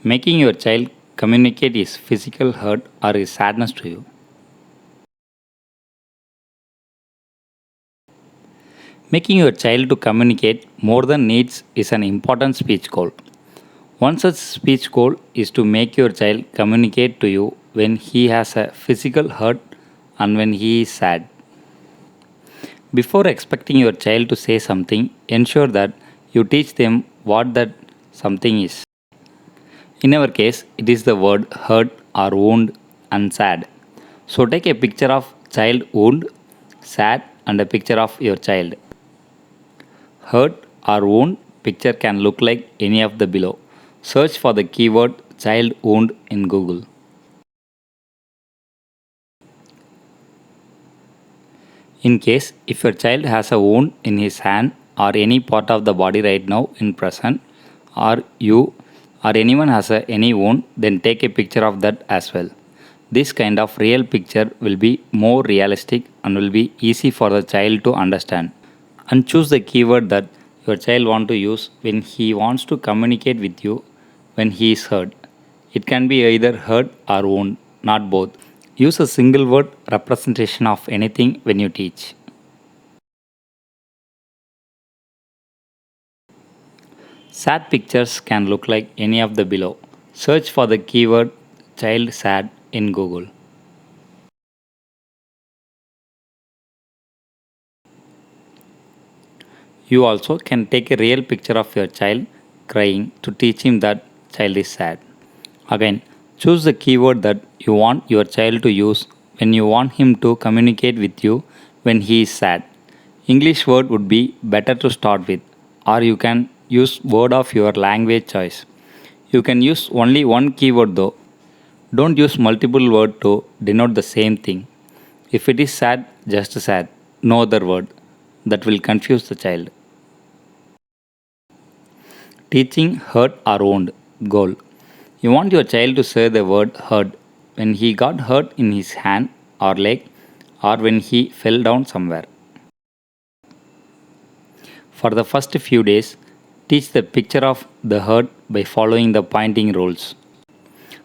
Making your child communicate his physical hurt or his sadness to you. Making your child to communicate more than needs is an important speech goal. One such speech goal is to make your child communicate to you when he has a physical hurt and when he is sad. Before expecting your child to say something, ensure that you teach them what that something is. In our case, it is the word hurt or wound and sad. So take a picture of child wound, sad, and a picture of your child. Hurt or wound picture can look like any of the below. Search for the keyword child wound in Google. In case if your child has a wound in his hand or any part of the body right now in present, or you or anyone has any wound, then take a picture of that as well. This kind of real picture will be more realistic and will be easy for the child to understand. And choose the keyword that your child want to use when he wants to communicate with you when he is hurt. It can be either hurt or wound, not both. Use a single word representation of anything when you teach. Sad pictures can look like any of the below. Search for the keyword child sad in Google. You also can take a real picture of your child crying to teach him that child is sad. Again, choose the keyword that you want your child to use when you want him to communicate with you when he is sad. English word would be better to start with, or you can use word of your language choice. You can use only one keyword though. Don't use multiple words to denote the same thing. If it is sad, just sad, no other word. That will confuse the child. Teaching hurt or wound goal. You want your child to say the word hurt when he got hurt in his hand or leg or when he fell down somewhere. For the first few days, teach the picture of the hurt by following the pointing rules.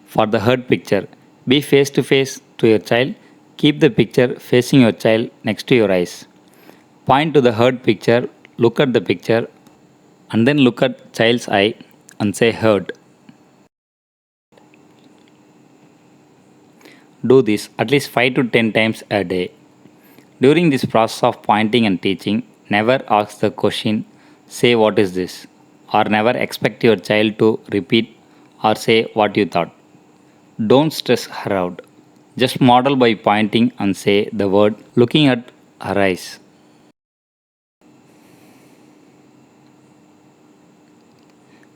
For the hurt picture, be face to face to your child. Keep the picture facing your child next to your eyes. Point to the hurt picture, look at the picture, and then look at child's eye and say hurt. Do this at least 5 to 10 times a day. During this process of pointing and teaching, never ask the question, say what is this, or never expect your child to repeat or say what you thought. Don't stress her out. Just model by pointing and say the word looking at her eyes.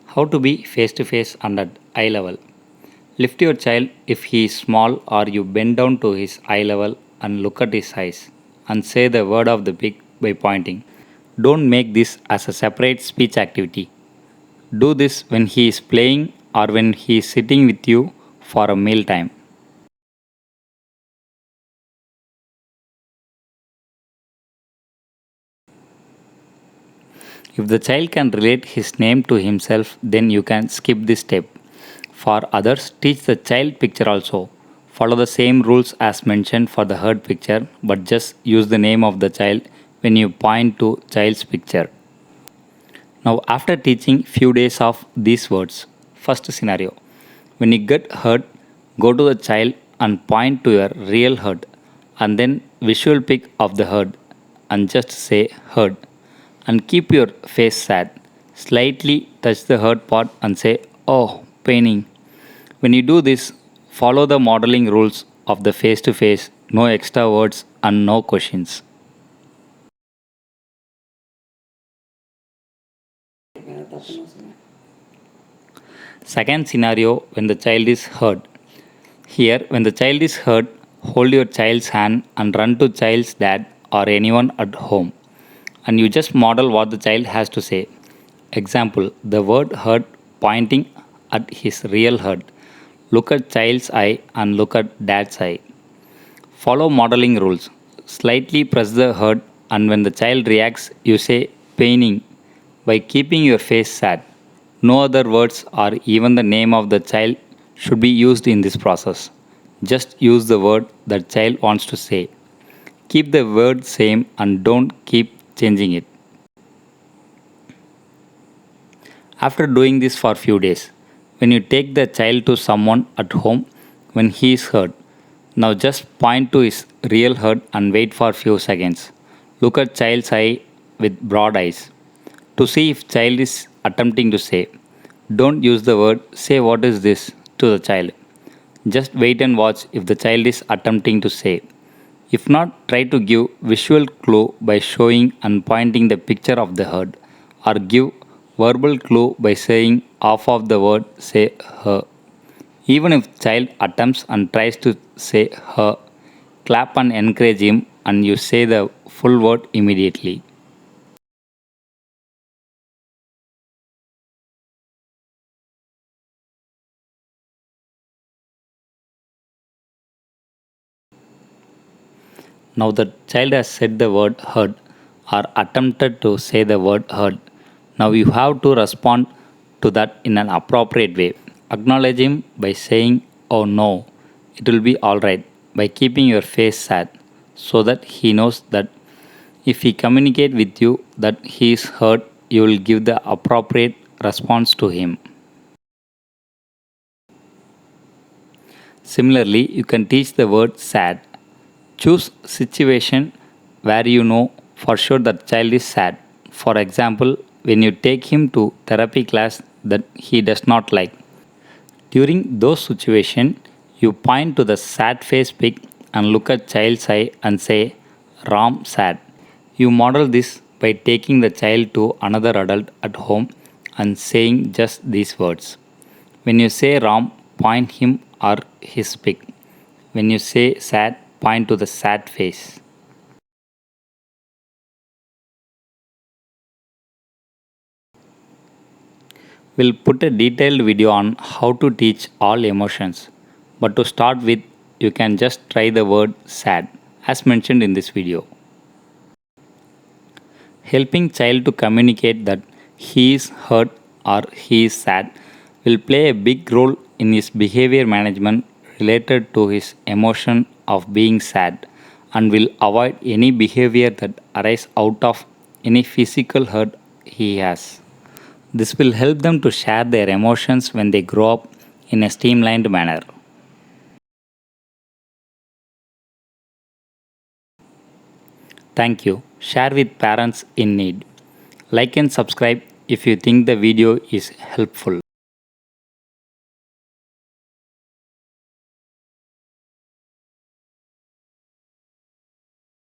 How to be face to face and at eye level. Lift your child if he is small or you bend down to his eye level and look at his eyes and say the word of the pig by pointing. Don't make this as a separate speech activity. Do this when he is playing or when he is sitting with you for a meal time. If the child can relate his name to himself, then you can skip this step. For others, teach the child picture also. Follow the same rules as mentioned for the herd picture, but just use the name of the child when you point to child's picture. Now, after teaching few days of these words, first scenario. When you get hurt, go to the child and point to your real hurt, and then visual pic of the hurt, and just say hurt, and keep your face sad. Slightly touch the hurt part and say, oh, paining. When you do this, follow the modeling rules of the face to face, no extra words and no questions. Second scenario, when the child is hurt. Here, when the child is hurt, hold your child's hand and run to child's dad or anyone at home. And you just model what the child has to say. Example, the word hurt pointing at his real hurt. Look at child's eye and look at dad's eye. Follow modeling rules. Slightly press the hurt and when the child reacts, you say paining by keeping your face sad. No other words or even the name of the child should be used in this process. Just use the word the child wants to say. Keep the word same and don't keep changing it. After doing this for few days, when you take the child to someone at home when he is hurt, now just point to his real hurt and wait for few seconds. Look at child's eye with broad eyes to see if child is attempting to say. Don't use the word say what is this to the child. Just wait and watch if the child is attempting to say. If not, try to give visual clue by showing and pointing the picture of the herd, or give verbal clue by saying half of the word say her. Even if child attempts and tries to say her, clap and encourage him and you say the full word immediately. Now the child has said the word heard or attempted to say the word heard. Now you have to respond to that in an appropriate way. Acknowledge him by saying, "Oh no, it will be alright," by keeping your face sad so that he knows that if he communicate with you that he is hurt, you will give the appropriate response to him. Similarly, you can teach the word sad. Choose situation where you know for sure that child is sad. For example, when you take him to therapy class that he does not like. During those situations, you point to the sad face pic and look at child's eye and say, Ram sad. You model this by taking the child to another adult at home and saying just these words. When you say Ram, point him or his pic. When you say sad, point to the sad face. We'll put a detailed video on how to teach all emotions. But to start with, you can just try the word sad as mentioned in this video. Helping child to communicate that he is hurt or he is sad will play a big role in his behavior management related to his emotion of being sad and will avoid any behavior that arises out of any physical hurt he has. This will help them to share their emotions when they grow up in a streamlined manner. Thank you. Share with parents in need. Like and subscribe if you think the video is helpful.